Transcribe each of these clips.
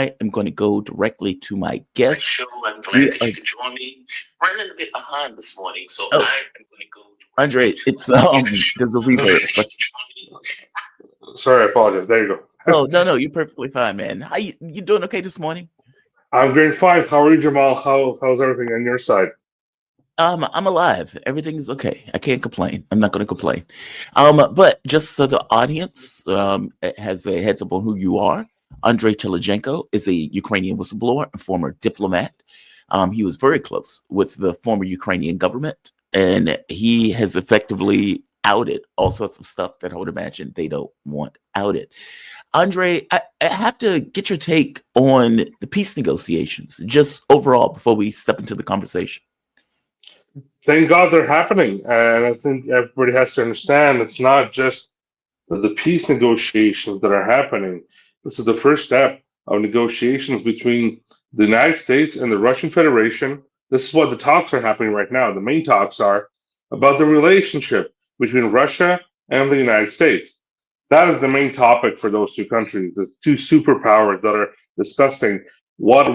I am going to go directly to my guest. Show. I'm glad We that are you could join me. Running a bit behind this morning, so oh, I am going to go directly Andre, to it's my guest. there's a I'm glad reverb, that but you could join me. Sorry, I apologize. There you go. oh no, no, you're perfectly fine, man. How you doing? Okay this morning? I'm doing fine. How are you, Jamal? How's everything on your side? I'm alive. Everything is okay. I can't complain. I'm not going to complain. But just so the audience has a heads up on who you are, Andrei Telejenko is a Ukrainian whistleblower and former diplomat. He was very close with the former Ukrainian government, and he has effectively outed all sorts of stuff that I would imagine they don't want outed. Andre, I have to get your take on the peace negotiations, just overall, before we step into the conversation. Thank God they're happening, and I think everybody has to understand it's not just the peace negotiations that are happening. This is the first step of negotiations between the United States and the Russian Federation. This is what the talks are happening right now. The main talks are about the relationship between Russia and the United States. That is the main topic for those two countries, the two superpowers that are discussing what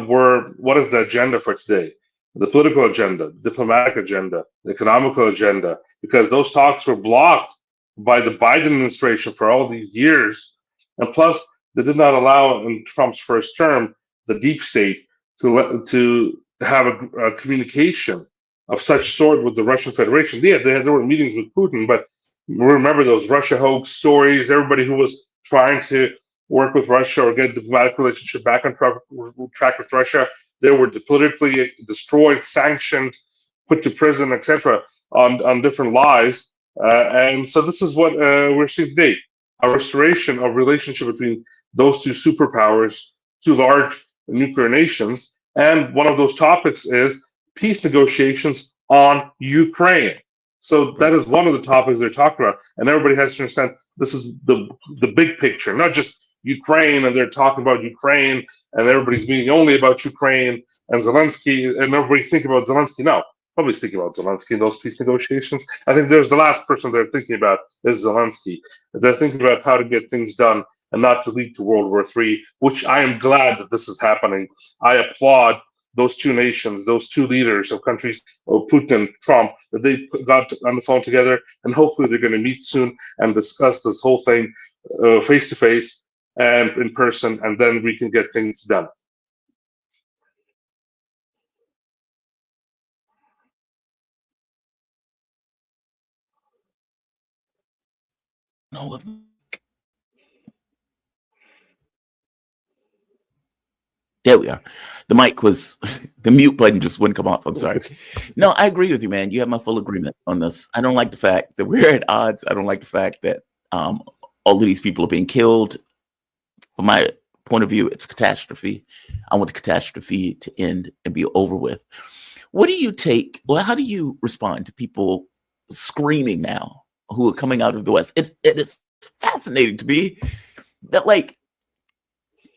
is the agenda for today. The political agenda, the diplomatic agenda, the economical agenda, because those talks were blocked by the Biden administration for all these years. And plus, they did not allow in Trump's first term the deep state to have a communication of such sort with the Russian Federation. Yeah, there were meetings with Putin, but remember those Russia hoax stories. Everybody who was trying to work with Russia or get a diplomatic relationship back on track with Russia, they were politically destroyed, sanctioned, put to prison, etc., on different lies. And so this is what we're seeing today: a restoration of relationship between those two superpowers, two large nuclear nations, and one of those topics is peace negotiations on Ukraine. So that Right. is one of the topics they're talking about, and everybody has to understand this is the big picture, not just Ukraine, and they're talking about Ukraine, and everybody's meeting only about Ukraine and Zelensky, and everybody think about Zelensky. No, nobody's thinking about Zelensky in those peace negotiations. I think there's the last person they're thinking about is Zelensky. They're thinking about how to get things done and not to lead to World War III, which I am glad that this is happening. I applaud those two nations, those two leaders of countries, Putin, Trump, that they got on the phone together, and hopefully they're going to meet soon and discuss this whole thing face to face and in person, and then we can get things done. No, there we are. The mic was the mute button just wouldn't come off. I'm sorry. No, I agree with you, man. You have my full agreement on this. I don't like the fact that we're at odds. I don't like the fact that all of these people are being killed. From my point of view, it's a catastrophe. I want the catastrophe to end and be over with. What do you take? Well, how do you respond to people screaming now who are coming out of the West? It is fascinating to me that, like,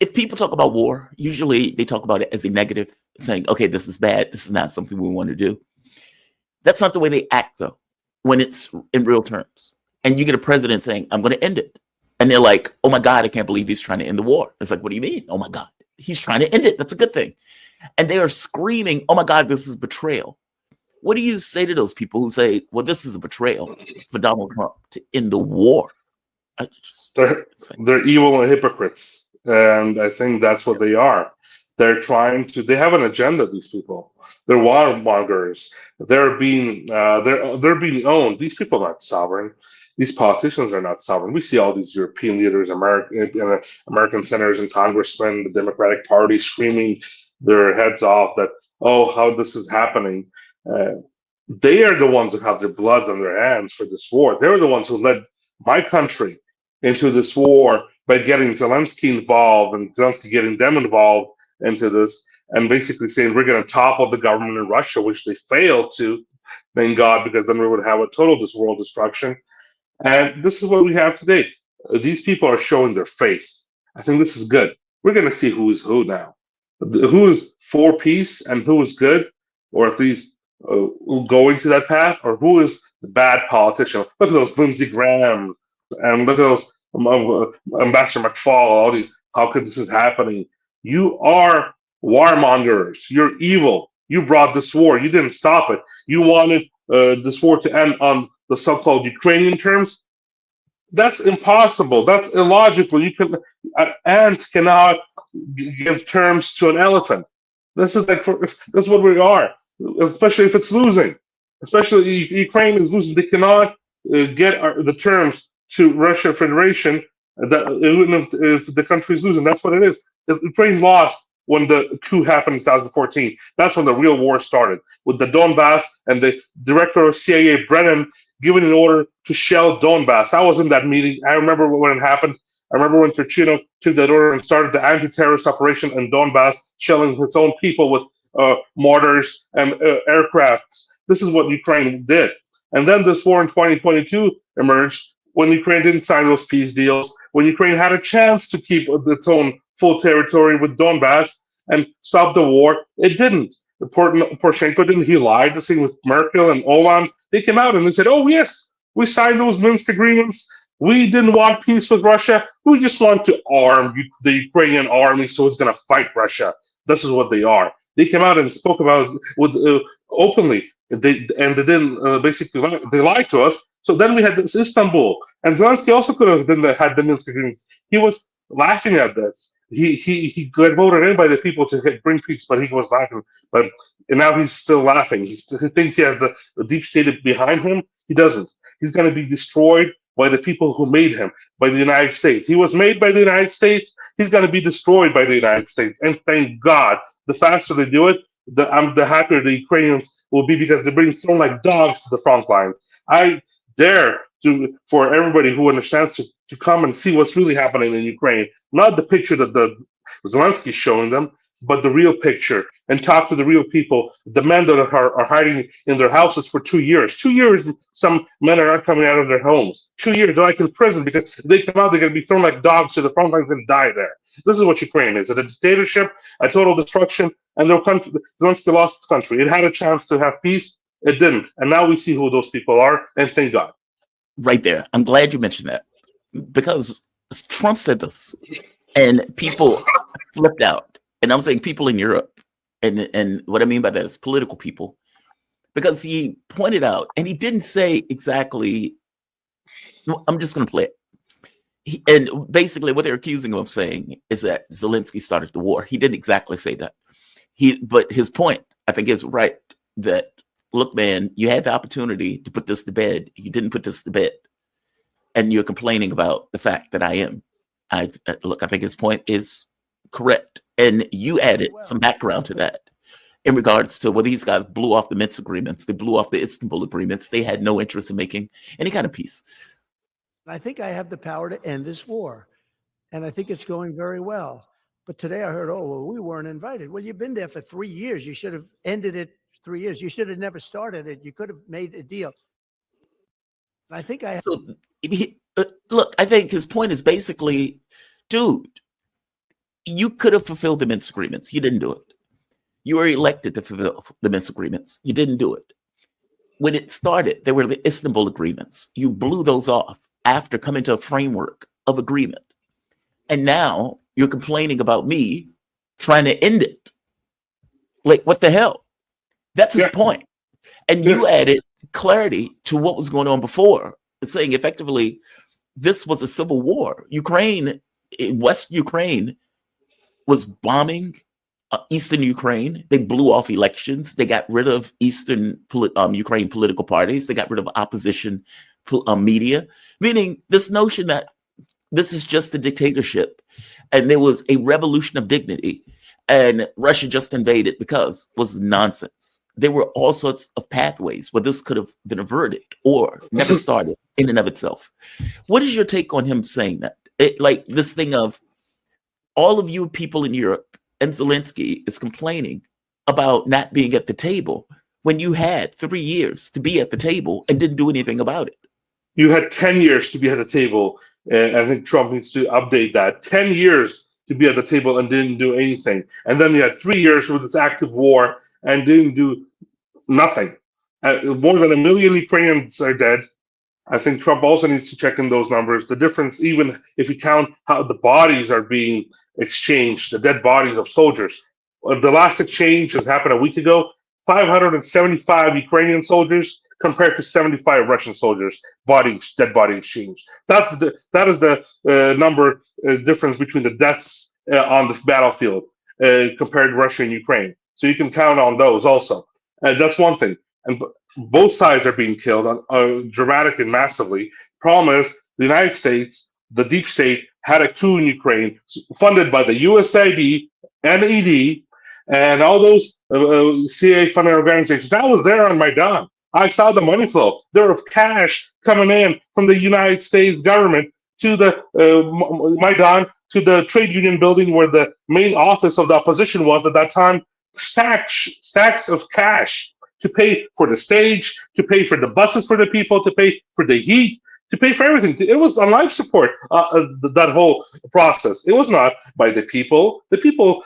if people talk about war, usually they talk about it as a negative, saying, okay, this is bad. This is not something we want to do. That's not the way they act, though, when it's in real terms. And you get a president saying, I'm going to end it. And they're like, oh my God, I can't believe he's trying to end the war. It's like, what do you mean? Oh my God, he's trying to end it. That's a good thing. And they are screaming, oh my God, this is betrayal. What do you say to those people who say, well, this is a betrayal for Donald Trump to end the war? I just, They're they're evil and hypocrites, and I think that's what they are. They're trying to. They have an agenda. These people. They're warmongers. They're being owned. These people are not sovereign. These politicians are not sovereign. We see all these European leaders, American senators and congressmen, the Democratic Party screaming their heads off that, oh, how this is happening. Uh, they are the ones who have their blood on their hands for this war. They're the ones who led my country into this war by getting Zelensky involved and Zelensky getting them involved into this and basically saying we're going to topple the government in Russia, which they failed to, thank God, because then we would have a total world destruction. And this is what we have today. These people are showing their face. I think this is good. We're going to see who is who now. Who is for peace and who is good, or at least going to that path, or who is the bad politician. Look at those Lindsey Graham and look at those Ambassador McFall, all these. How could this is happening? You are warmongers. You're evil. You brought this war. You didn't stop it. You wanted this war to end on the so-called Ukrainian terms. That's impossible. That's illogical. An ant cannot give terms to an elephant. This is that's what we are, especially if it's losing. Especially Ukraine is losing. They cannot get the terms to Russia Federation. That even if the country is losing, that's what it is. If Ukraine lost when the coup happened in 2014. That's when the real war started with the Donbass and the director of CIA Brennan giving an order to shell Donbass. I was in that meeting. I remember when it happened. I remember when Turchino took that order and started the anti-terrorist operation in Donbass, shelling his own people with mortars and aircrafts. This is what Ukraine did. And then this war in 2022 emerged when Ukraine didn't sign those peace deals, when Ukraine had a chance to keep its own full territory with Donbass and stop the war. It didn't. Poroshenko didn't. He lied. The same with Merkel and Hollande. They came out and they said, "Oh yes, we signed those Minsk agreements. We didn't want peace with Russia. We just want to arm the Ukrainian army so it's going to fight Russia." This is what they are. They came out and spoke about with openly. They didn't basically they lied to us. So then we had this Istanbul, and Zelensky also could have had the Minsk agreements. He was laughing at this. He got voted in by the people to bring peace, but he was laughing. But and now he's still laughing. He thinks he has the deep state behind him. He doesn't. He's going to be destroyed by the people who made him, by the United States. He was made by the United States. He's going to be destroyed by the United States. And thank God, the faster they do it, the happier the Ukrainians will be because they're being thrown like dogs to the front lines. I dare for everybody who understands to come and see what's really happening in Ukraine, not the picture that the Zelensky's showing them, but the real picture, and talk to the real people, the men that are hiding in their houses for 2 years. 2 years, some men are not coming out of their homes. 2 years, they're like in prison because if they come out, they're going to be thrown like dogs to the front lines and die there. This is what Ukraine is: a dictatorship, a total destruction, and their country. Zelensky lost its country. It had a chance to have peace. It didn't, and now we see who those people are, and thank God. Right there. I'm glad you mentioned that because Trump said this, and people flipped out. And I'm saying people in Europe, and what I mean by that is political people, because he pointed out, and he didn't say exactly. I'm just going to play it. And basically, what they're accusing him of saying is that Zelensky started the war. He didn't exactly say that. But his point, I think, is right. That look, man, you had the opportunity to put this to bed. You didn't put this to bed, and you're complaining about the fact that I am. I think his point is correct. And you added some background to that in regards to these guys blew off the Minsk agreements. They blew off the Istanbul agreements. They had no interest in making any kind of peace. I think I have the power to end this war. And I think it's going very well. But today I heard, oh, well, we weren't invited. Well, you've been there for 3 years. You should have ended it 3 years. You should have never started it. You could have made a deal. I think I have. So, look, I think his point is basically, dude, you could have fulfilled the Minsk agreements. You didn't do it. You were elected to fulfill the Minsk agreements. You didn't do it. When it started, there were the Istanbul agreements. You blew those off after coming to a framework of agreement. And now you're complaining about me trying to end it. Like, what the hell? That's his point. And you added clarity to what was going on before, saying effectively, this was a civil war. West Ukraine was bombing Eastern Ukraine. They blew off elections. They got rid of Eastern Ukraine political parties. They got rid of opposition media, meaning this notion that this is just a dictatorship and there was a revolution of dignity and Russia just invaded because was nonsense. There were all sorts of pathways where this could have been averted or never started in and of itself. What is your take on him saying that? Like this thing of all of you people in Europe and Zelensky is complaining about not being at the table when you had 3 years to be at the table and didn't do anything about it. You had 10 years to be at the table. And I think Trump needs to update that. 10 years to be at the table and didn't do anything. And then you had 3 years with this active war and didn't do nothing. More than 1 million Ukrainians are dead. I think Trump also needs to check in those numbers. The difference, even if you count how the bodies are being exchange the dead bodies of soldiers. The last exchange has happened a week ago. 575 Ukrainian soldiers compared to 75 Russian soldiers dead body exchange. That is the number difference between the deaths on the battlefield compared to Russia and Ukraine. So you can count on those also. That's one thing. And both sides are being killed dramatically and massively. Problem is, the United States, the deep state, had a coup in Ukraine funded by the USAID, NED, and all those CIA funded organizations. That was there on Maidan. I saw the money flow. There was cash coming in from the United States government to the Maidan, to the trade union building where the main office of the opposition was at that time. Stacks of cash to pay for the stage, to pay for the buses for the people, to pay for the heat, to pay for everything. It was on life support, that whole process. It was not by the people. The people,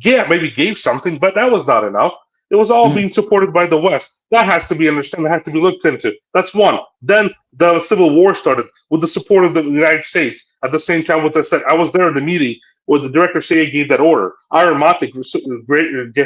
maybe gave something, but that was not enough. It was all being supported by the West. That has to be understood. That has to be looked into. That's one. Then the Civil War started with the support of the United States. At the same time, what I said, I was there in the meeting where the director CIA gave that order. Aaron Matik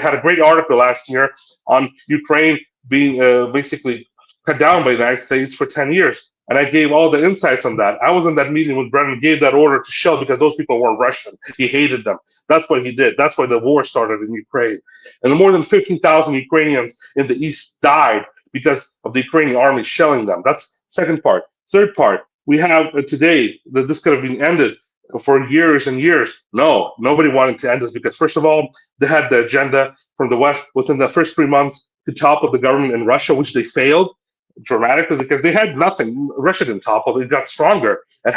had a great article last year on Ukraine being basically cut down by the United States for 10 years. And I gave all the insights on that. I was in that meeting when Brennan gave that order to shell because those people weren't Russian. He hated them. That's what he did. That's why the war started in Ukraine. And more than 15,000 Ukrainians in the East died because of the Ukrainian army shelling them. That's second part. Third part, we have today that this could have been ended for years and years. No, nobody wanted to end this because, first of all, they had the agenda from the West within the first 3 months to topple the government in Russia, which they failed dramatically because they had nothing. Russia didn't topple; it got stronger and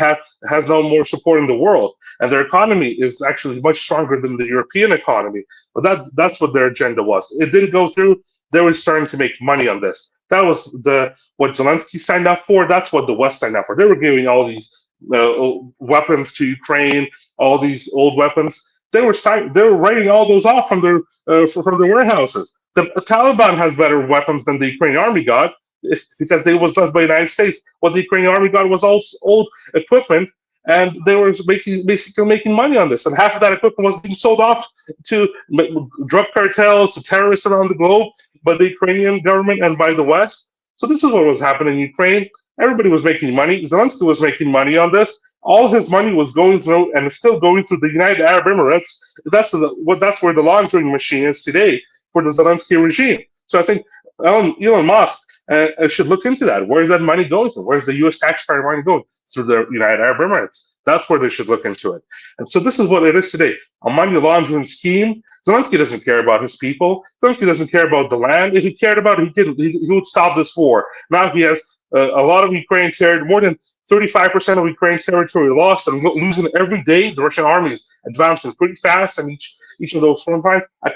has no more support in the world, and their economy is actually much stronger than the European economy. But that's what their agenda was. It didn't go through. They were starting to make money on this. That was what Zelensky signed up for. That's what the West signed up for. They were giving all these weapons to Ukraine, all these old weapons. They were writing all those off from their warehouses. The Taliban has better weapons than the Ukrainian army got because they was led by the United States. What the Ukrainian army got was all old equipment, and they were basically making money on this. And half of that equipment was being sold off to drug cartels, to terrorists around the globe by the Ukrainian government and by the West. So this is what was happening in Ukraine. Everybody was making money. Zelensky was making money on this. All his money was going through and is still going through the United Arab Emirates. That's where the laundering machine is today for the Zelensky regime. So I think Elon Musk should look into that. Where is that money going to? Where's the U.S. taxpayer money going? Through the United Arab Emirates. That's where they should look into it. And so this is what it is today. A money laundering scheme. Zelensky doesn't care about his people. Zelensky doesn't care about the land. If he cared about it, he would stop this war. Now he has a lot of Ukrainian territory, more than 35% of Ukrainian territory lost and losing every day. The Russian army is advancing pretty fast, and each of those front lines at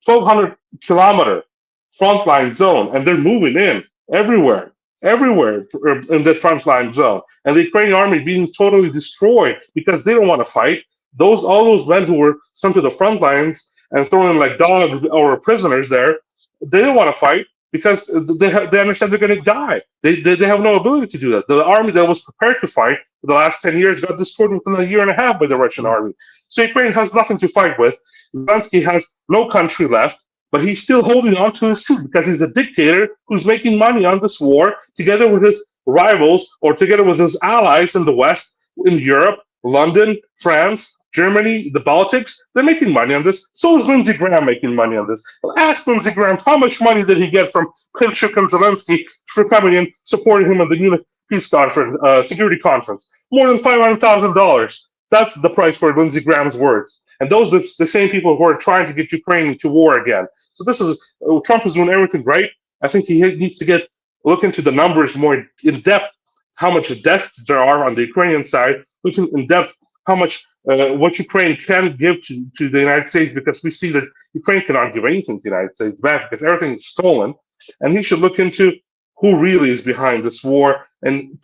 1,200-kilometer front line zone, and they're moving in everywhere in the front line zone. And the Ukrainian army being totally destroyed because they don't want to fight. All those men who were sent to the front lines and thrown in like dogs or prisoners there, they don't want to fight because they understand they're going to die. They have no ability to do that. The army that was prepared to fight for the last 10 years got destroyed within a year and a half by the Russian army. So Ukraine has nothing to fight with. Zelensky has no country left, but he's still holding on to his seat because he's a dictator who's making money on this war together with his rivals or together with his allies in the West, in Europe, London, France, Germany, the Baltics. They're making money on this. So is Lindsey Graham making money on this. Well, ask Lindsey Graham how much money did he get from Pinchuk and Zelensky for coming in, supporting him at the Munich Peace Conference, Security Conference. More than $500,000. That's the price for Lindsey Graham's words. And those are the same people who are trying to get Ukraine into war again. So this is Trump is doing everything right. I think he needs to look into the numbers more in depth, how much deaths there are on the Ukrainian side, looking in depth how much what Ukraine can give to the United States, because we see that Ukraine cannot give anything to the United States back because everything is stolen. And he should look into who really is behind this war and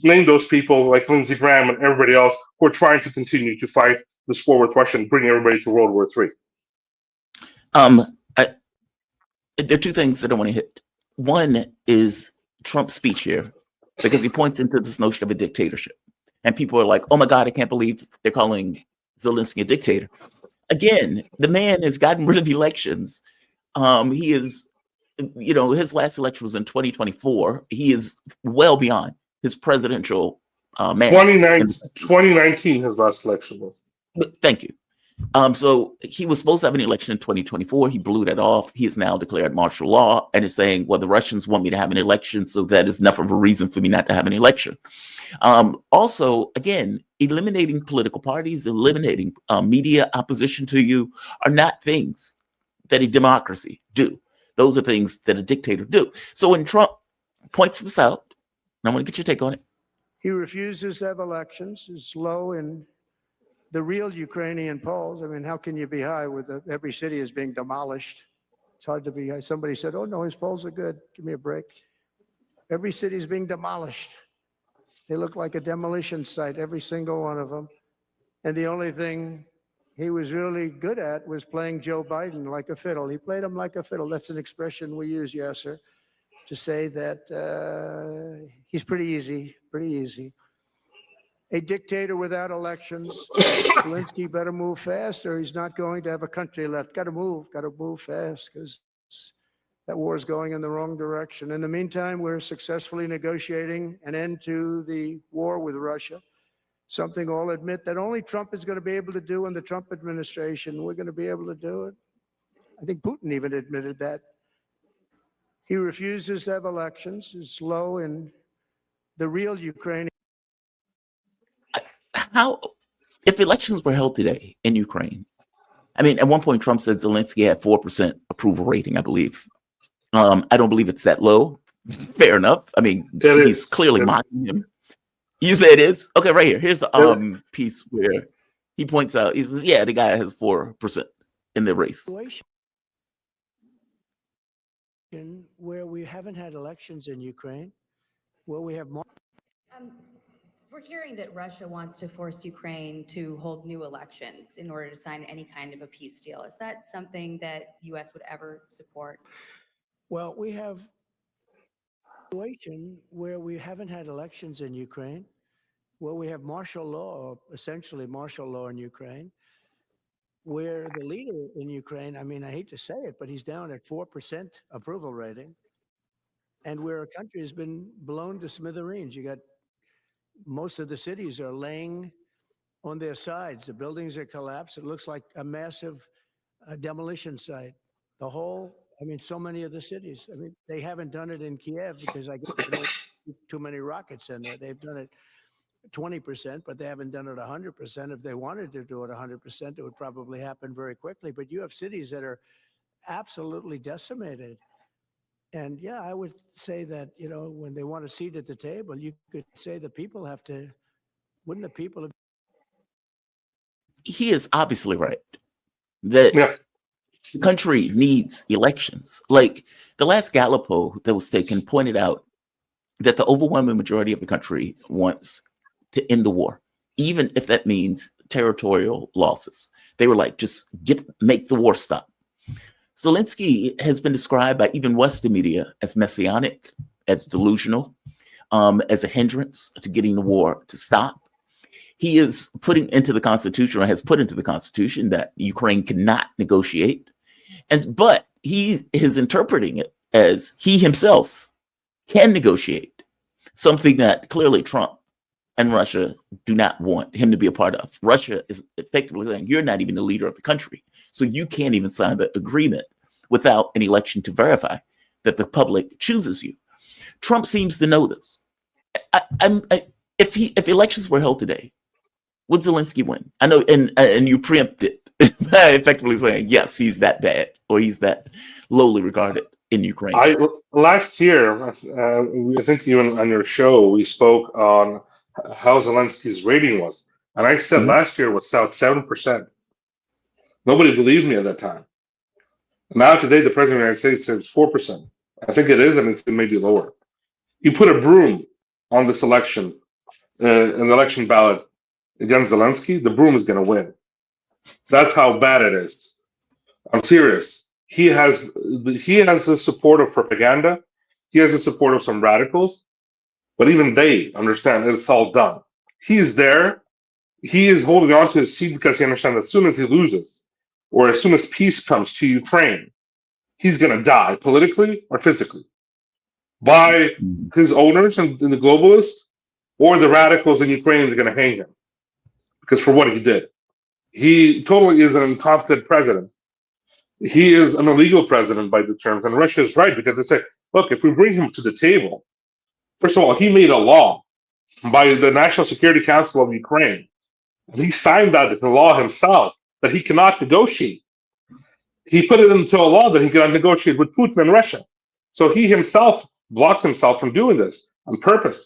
name those people like Lindsey Graham and everybody else who are trying to continue to fight this war with Russia and bring everybody to World War III. There are two things that I want to hit. One is Trump's speech here, because he points into this notion of a dictatorship. And people are like, oh my God, I can't believe they're calling Zelensky a dictator. Again, the man has gotten rid of elections. He is, his last election was in 2024. He is well beyond his presidential mandate. 2019, his last election was. Thank you. So he was supposed to have an election in 2024. He blew that off. He has now declared martial law and is saying, well, the Russians want me to have an election, so that is enough of a reason for me not to have an election. Also, again, eliminating political parties, eliminating media opposition to you are not things that a democracy do. Those are things that a dictator do. So when Trump points this out, and I want to get your take on it. He refuses to have elections, is low in the real Ukrainian polls. I mean, how can you be high with every city is being demolished? It's hard to be high. Somebody said, oh, no, his polls are good. Give me a break. Every city is being demolished. They look like a demolition site, every single one of them. And the only thing he was really good at was playing Joe Biden like a fiddle. He played him like a fiddle. That's an expression we use, Yasser, to say that he's pretty easy, pretty easy. A dictator without elections. Zelensky better move fast or he's not going to have a country left. Got to move fast because that war is going in the wrong direction. In the meantime, we're successfully negotiating an end to the war with Russia, something I'll admit that only Trump is going to be able to do in the Trump administration. We're going to be able to do it. I think Putin even admitted that. He refuses to have elections, is low in the real Ukrainian. How, if elections were held today in Ukraine, I mean, at one point Trump said Zelensky had 4% approval rating, I believe. I don't believe it's that low. Fair enough. I mean, he's clearly mocking him. You say it is? Okay, right here. Here's the piece where he points out, he says, yeah, the guy has 4% in the race. Where we haven't had elections in Ukraine, where we have more. We're hearing that Russia wants to force Ukraine to hold new elections in order to sign any kind of a peace deal. Is that something that U.S. would ever support? Well, we have a situation where we haven't had elections in Ukraine, where we have martial law, essentially martial law in Ukraine, where the leader in Ukraine, I mean, I hate to say it, but he's down at 4% approval rating, and where a country has been blown to smithereens. You got most of the cities are laying on their sides. The buildings are collapsed. It looks like a massive demolition site. The whole, I mean, so many of the cities. I mean, they haven't done it in Kiev because I guess too many rockets in there. They've done it 20%, but they haven't done it 100%. If they wanted to do it 100%, it would probably happen very quickly. But you have cities that are absolutely decimated. And yeah, I would say that, you know, when they want a seat at the table, you could say the people have to, wouldn't the people have? He is obviously right that the country needs elections. Like the last Gallup poll that was taken pointed out that the overwhelming majority of the country wants to end the war, even if that means territorial losses. They were like, just make the war stop. Zelensky has been described by even Western media as messianic, as delusional, as a hindrance to getting the war to stop. He is putting into the Constitution, or has put into the Constitution, that Ukraine cannot negotiate. But he is interpreting it as he himself can negotiate, something that clearly Trump and Russia do not want him to be a part of. Russia is effectively saying, you're not even the leader of the country, so you can't even sign the agreement without an election to verify that the public chooses you. Trump seems to know this. If elections were held today, would Zelensky win? I know, and you preempted by effectively saying, yes, he's that bad, or he's that lowly regarded in Ukraine. Last year, I think even on your show, we spoke on how Zelensky's rating was. And I said last year was south 7%. Nobody believed me at that time. Now today, the president of the United States says 4%. I think it is, and it's maybe lower. You put a broom on this election, an election ballot against Zelensky, the broom is going to win. That's how bad it is. I'm serious. He has the support of propaganda. He has the support of some radicals, but even they understand that it's all done. He's there He is holding on to his seat because he understands as soon as he loses, or as soon as peace comes to Ukraine, he's going to die politically or physically by Mhm. his owners and the globalists, or the radicals in Ukraine that are going to hang him because for what he did. He totally is an incompetent president. He is an illegal president by the terms, and Russia is right because they say, look, if we bring him to the table, first of all, he made a law by the National Security Council of Ukraine, and he signed that into law himself that he cannot negotiate. He put it into a law that he cannot negotiate with Putin and Russia. So he himself blocked himself from doing this on purpose.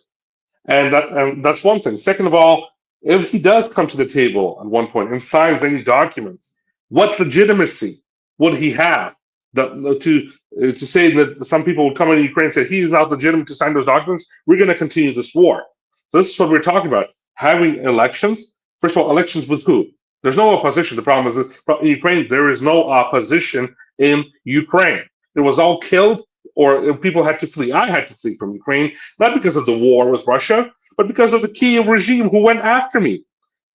And that's one thing. Second of all, if he does come to the table at one point and signs any documents, what legitimacy would he have to say that some people would come into Ukraine and say he is not legitimate to sign those documents? We're going to continue this war. So this is what we're talking about: having elections. First of all, elections with who? There's no opposition. The problem is that in Ukraine there is no opposition in Ukraine. It was all killed, or people had to flee. I had to flee from Ukraine not because of the war with Russia, but because of the Kiev regime who went after me.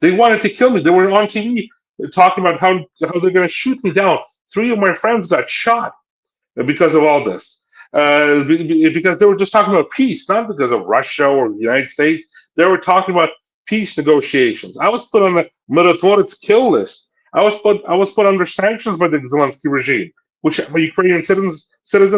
They wanted to kill me. They were on TV talking about how they're going to shoot me down. Three of my friends got shot because of all this. Because they were just talking about peace, not because of Russia or the United States. They were talking about peace negotiations. I was put on the Mirotvorets kill list. I was put under sanctions by the Zelensky regime, which Ukrainian citizens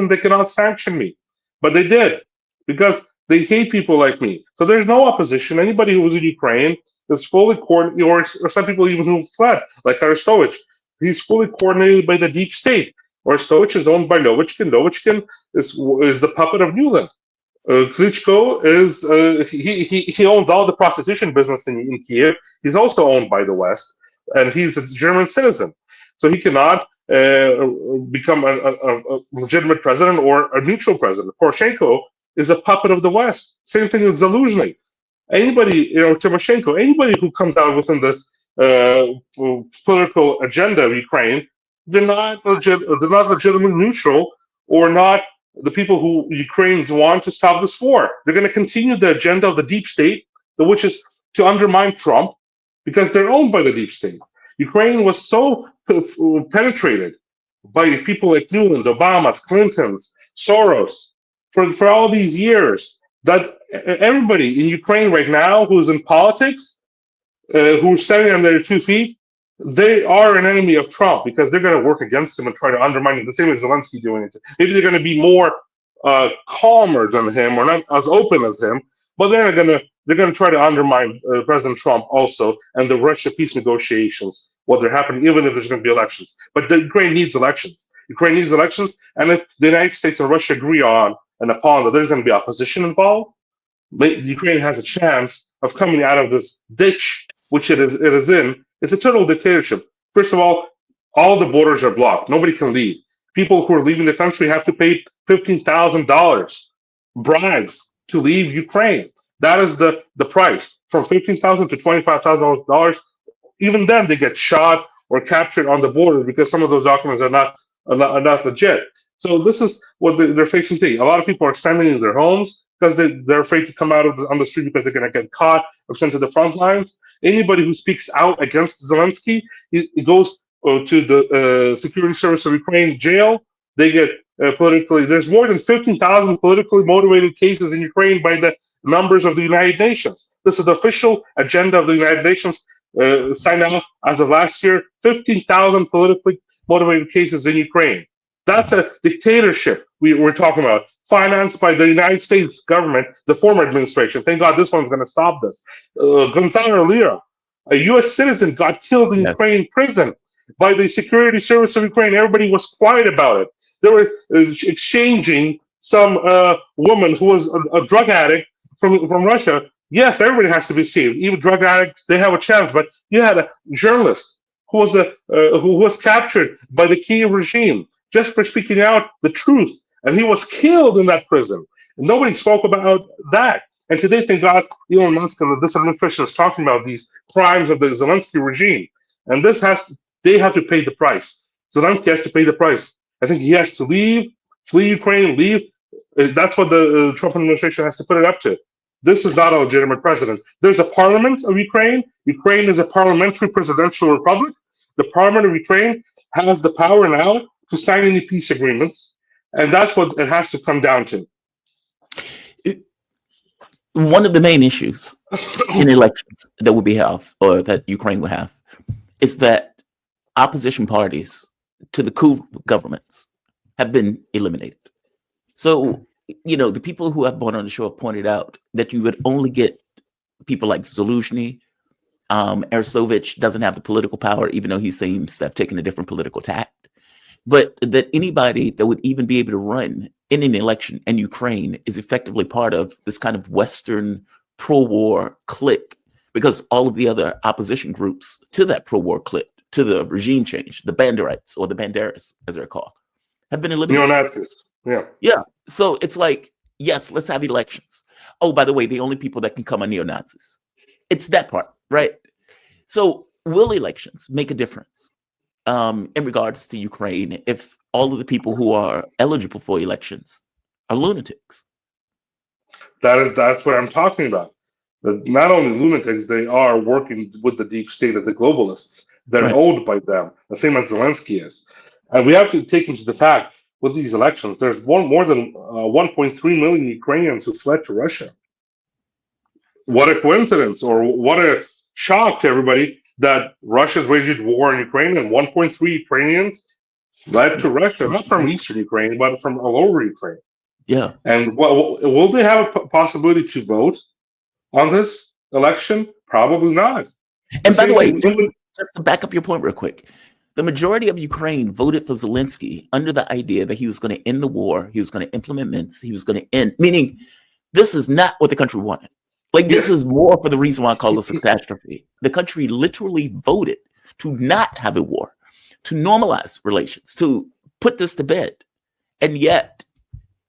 they cannot sanction me, but they did because they hate people like me. So there's no opposition. Anybody who was in Ukraine is fully coordinated, or some people even who fled, like Arestovich. He's fully coordinated by the deep state. Arestowich is owned by Novichkin. Novichkin is the puppet of Newland. Klitschko is he owns all the prostitution business in Kiev. He's also owned by the West, and he's a German citizen, so he cannot become a legitimate president or a neutral president. Poroshenko is a puppet of the West. Same thing with Zaluzhny. Anybody, Timoshenko, anybody who comes out within this political agenda of Ukraine, they're not legitimately neutral, or not the people who Ukrainians want to stop this war. They're going to continue the agenda of the deep state, which is to undermine Trump, because they're owned by the deep state. Ukraine was so penetrated by people like Newland, Obama's, Clinton's, Soros, for all these years, that everybody in Ukraine right now who's in politics, who's standing on their 2 feet, they are an enemy of Trump because they're going to work against him and try to undermine him, the same as Zelensky doing it. Maybe they're going to be more calmer than him, or not as open as him, but they're going to try to undermine President Trump also, and the Russia peace negotiations, what they're happening, even if there's going to be elections. But the Ukraine needs elections. Ukraine needs elections, and if the United States and Russia agree on and upon that there's going to be opposition involved, Ukraine has a chance of coming out of this ditch, which it is in. It's a total dictatorship. First of all the borders are blocked. Nobody can leave. People who are leaving the country have to pay $15,000 bribes to leave Ukraine. That is the price, from $15,000 to $25,000. Even then, they get shot or captured on the border because some of those documents are not legit. So this is what they're facing today. A lot of people are standing in their homes because they're afraid to come out on the street because they're going to get caught or sent to the front lines. Anybody who speaks out against Zelensky, it goes to the Security Service of Ukraine jail. They get politically. There's more than 15,000 politically motivated cases in Ukraine by the numbers of the United Nations. This is the official agenda of the United Nations. Signed off as of last year, 15,000 politically motivated cases in Ukraine. That's a dictatorship we're talking about, financed by the United States government, the former administration. Thank God this one's going to stop this. Gonzalo Lira, a U.S. citizen, got killed in Yes. Ukraine prison by the Security Service of Ukraine. Everybody was quiet about it. They were exchanging some woman who was a drug addict from Russia. Yes, everybody has to be saved. Even drug addicts, they have a chance. But you had a journalist who was captured by the Kiev regime just for speaking out the truth, and he was killed in that prison. And nobody spoke about that. And today, thank God, Elon Musk and this administration is talking about these crimes of the Zelensky regime, and they have to pay the price. Zelensky has to pay the price. I think he has to leave, flee Ukraine, leave. That's what the Trump administration has to put it up to. This is not a legitimate president. There's a parliament of Ukraine. Ukraine is a parliamentary presidential republic. The parliament of Ukraine has the power now to sign any peace agreements, and that's what it has to come down to. One of the main issues in elections that will be have, or that Ukraine will have, is that opposition parties to the coup governments have been eliminated. So, the people who have been on the show have pointed out that you would only get people like Zelensky. Arsovich doesn't have the political power, even though he seems to have taken a different political tact. But that anybody that would even be able to run in an election in Ukraine is effectively part of this kind of Western pro-war clique, because all of the other opposition groups to that pro-war clique, to the regime change, the Banderites or the Banderas, as they're called, have been eliminated. Neo-Nazis. Yeah. Yeah. So it's like, yes, let's have elections. Oh, by the way, the only people that can come are neo-Nazis. It's that part, right? So will elections make a difference in regards to Ukraine if all of the people who are eligible for elections are lunatics? That's what I'm talking about. Not only lunatics, they are working with the deep state of the globalists. They're Right. owned by them, the same as Zelensky is. And we have to take into the fact with these elections, there's more than 1.3 million Ukrainians who fled to Russia. What a coincidence, or what a shock to everybody that Russia's waged war in Ukraine and 1.3 Ukrainians fled to Russia, not from eastern Ukraine, but from all over Ukraine. Yeah. And will they have a possibility to vote on this election? Probably not. And by the way, Even just to back up your point real quick, the majority of Ukraine voted for Zelensky under the idea that he was going to end the war, he was going to implement Minsk, he was going to end, meaning this is not what the country wanted. Like, this is more for the reason why I call this a catastrophe. The country literally voted to not have a war, to normalize relations, to put this to bed. And yet,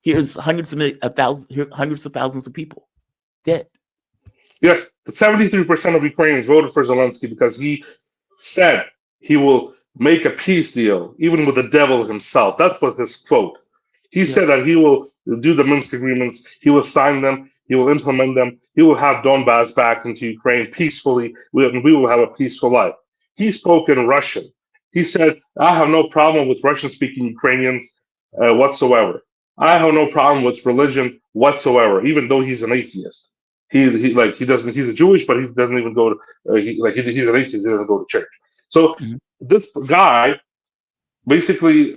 here's hundreds of thousands of people dead. yes, 73% of Ukrainians voted for Zelensky because he said he will make a peace deal, even with the devil himself. That was his quote. He said that he will do the Minsk agreements, he will sign them, he will implement them, he will have Donbass back into Ukraine peacefully. We will have a peaceful life. He spoke in Russian. He said, I have no problem with Russian speaking Ukrainians whatsoever. I have no problem with religion whatsoever, even though he's an atheist. He doesn't, he's a Jewish, but he doesn't even go to he's an atheist, he doesn't go to church. So this guy basically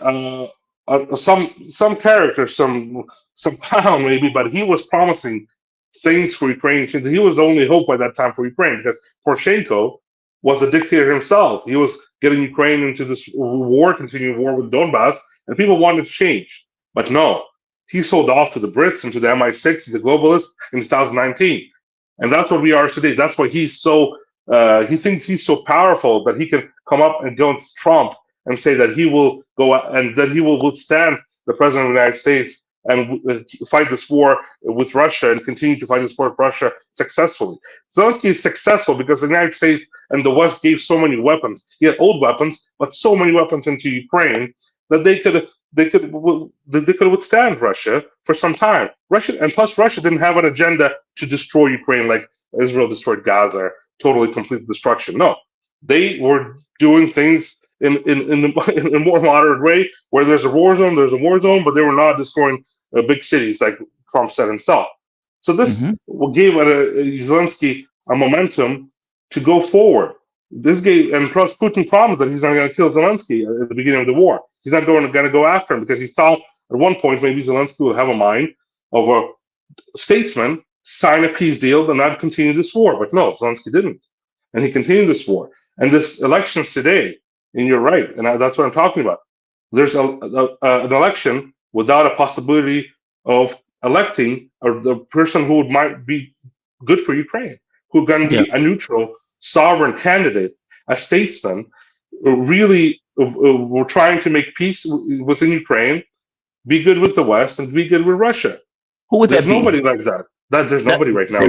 some character, some clown maybe, but he was promising things for Ukraine. He was the only hope by that time for Ukraine, because Poroshenko was a dictator himself. He was getting Ukraine into this war, continuing war with Donbass, and people wanted to change. But no, he sold off to the Brits and to the MI6, the globalists, in 2019. And that's what we are today. That's why he's so, he thinks he's so powerful that he can come up against Trump and say that he will go and that he will withstand the president of the United States and fight this war with Russia and continue to fight this war with Russia successfully. Zelensky is successful because the United States and the West gave so many weapons. He had old weapons, but so many weapons into Ukraine that they could withstand Russia for some time. Russia, and plus Russia didn't have an agenda to destroy Ukraine like Israel destroyed Gaza, totally complete destruction. No, they were doing things in a more moderate way. Where there's a war zone, but they were not destroying big cities like Trump said himself. So this gave Zelensky a momentum to go forward. This gave, and plus Putin promised that he's not going to kill Zelensky at the beginning of the war. He's not going to go after him because he thought at one point maybe Zelensky will have a mind of a statesman, sign a peace deal, and not continue this war. But no, Zelensky didn't, and he continued this war. And this elections today, and you're right, and that's what I'm talking about. There's an election without a possibility of electing the person who might be good for Ukraine, who can be a neutral, sovereign candidate, a statesman. Really, we're trying to make peace within Ukraine, be good with the West, and be good with Russia. Who would There's that be? nobody like that. There's nobody right now.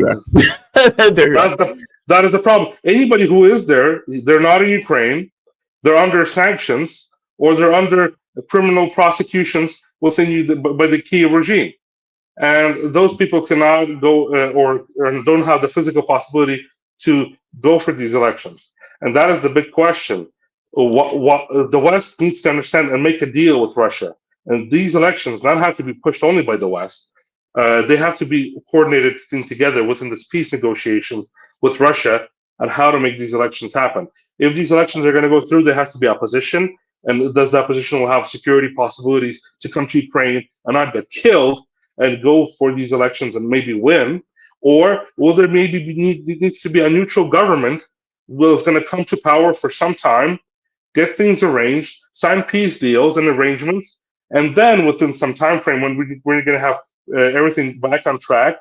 That is the problem. Anybody who is there, they're not in Ukraine. They're under sanctions, or they're under criminal prosecutions within by the Kiev regime. and those people cannot go or don't have the physical possibility to go for these elections. And that is the big question. What the West needs to understand and make a deal with Russia. And these elections not have to be pushed only by the West. They have to be coordinated thing together within this peace negotiations with Russia on how to make these elections happen. If these elections are going to go through, there has to be opposition, and does the opposition will have security possibilities to come to Ukraine and not get killed and go for these elections and maybe win, or will there maybe needs to be a neutral government who's going to come to power for some time, get things arranged, sign peace deals and arrangements, and then within some time frame when we're going to have everything back on track,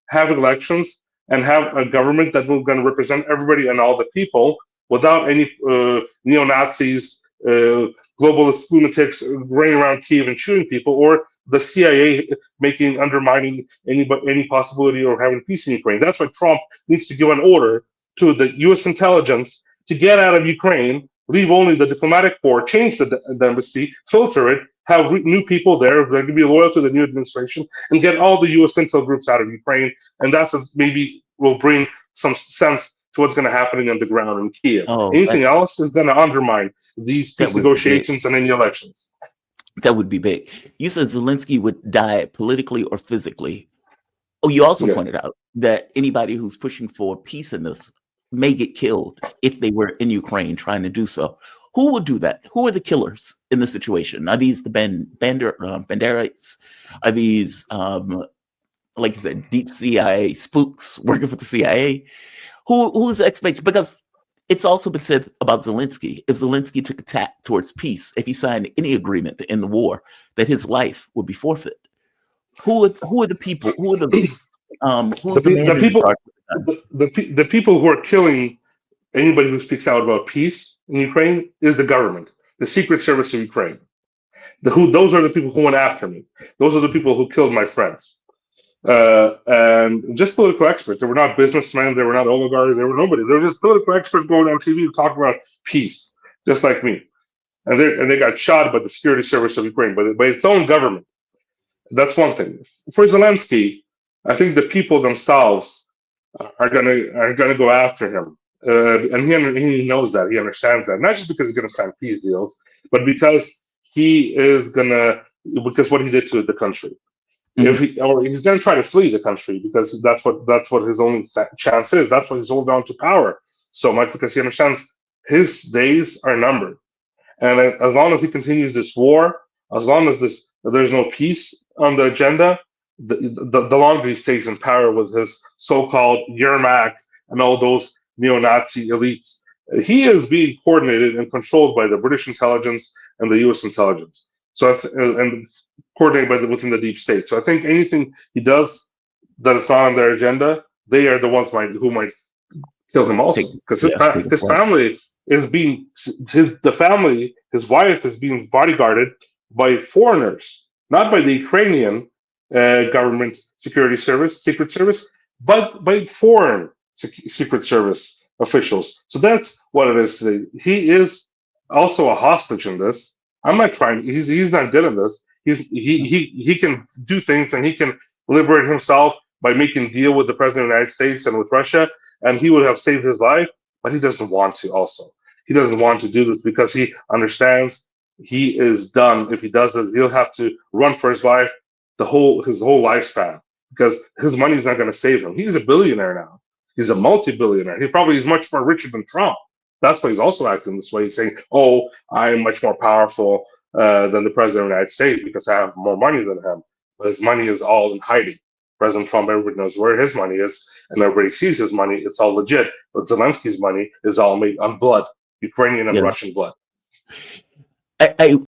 have elections and have a government that will going to represent everybody and all the people without any neo Nazis, globalist lunatics running around Kiev and shooting people, or the CIA making undermining any possibility of having peace in Ukraine. That's why Trump needs to give an order to the U.S. intelligence to get out of Ukraine, leave only the diplomatic corps, change the embassy, filter it, have new people there who are going to be loyal to the new administration, and get all the U.S. intel groups out of Ukraine. And that's maybe will bring some sense to what's going to happen on the ground in Kiev. Oh, Anything else is going to undermine these that peace would be big. negotiations and any elections. That would be big. You said Zelensky would die politically or physically. Oh, you also Yes. pointed out that anybody who's pushing for peace in this may get killed if they were in Ukraine trying to do so. Who would do that? Who are the killers in this situation? Are these the Banderites? Are these, like you said, deep CIA spooks working for the CIA? Who's the expectation? Because it's also been said about Zelensky, if Zelensky took a tack towards peace, if he signed any agreement to end the war, that his life would be forfeit. Who are the people? Who are the who's the man The in people, charge of the gun? the people who are killing anybody who speaks out about peace in Ukraine is the government, the Secret Service of Ukraine. Those are the people who went after me. Those are the people who killed my friends. And just political experts. They were not businessmen. They were not oligarchs. They were nobody. They were just political experts going on TV talking about peace, just like me. And they got shot by the security service of Ukraine, by its own government. That's one thing. For Zelensky, I think the people themselves are gonna go after him, and he knows that. He understands that. Not just because he's gonna sign peace deals, but because he is gonna because what he did to the country. If he's going to try to flee the country because that's what his only chance is. That's why he's holding on to power so much, because he understands his days are numbered. And as long as he continues this war, as long as there's no peace on the agenda, the longer he stays in power with his so-called Yermak and all those neo-Nazi elites, he is being coordinated and controlled by the British intelligence and the U.S. intelligence. So and coordinated within the deep state. So I think anything he does that is not on their agenda, they are the ones who might kill him also, because his family is being his wife is being bodyguarded by foreigners, not by the Ukrainian government secret service, but by foreign secret service officials. So that's what it is today. He is also a hostage in this. I'm not trying. He's not good at this. He can do things and he can liberate himself by making a deal with the president of the United States and with Russia, and he would have saved his life, but he doesn't want to. Also, he doesn't want to do this because he understands he is done. If he does this, he'll have to run for his life his whole lifespan, because his money is not going to save him. He's a billionaire now. He's a multi-billionaire. He probably is much more richer than Trump. That's why he's also acting this way. He's saying, "Oh, I'm much more powerful than the president of the United States because I have more money than him." But his money is all in hiding. President Trump, everybody knows where his money is, and everybody sees his money. It's all legit. But Zelensky's money is all made on blood, Ukrainian and Russian blood. I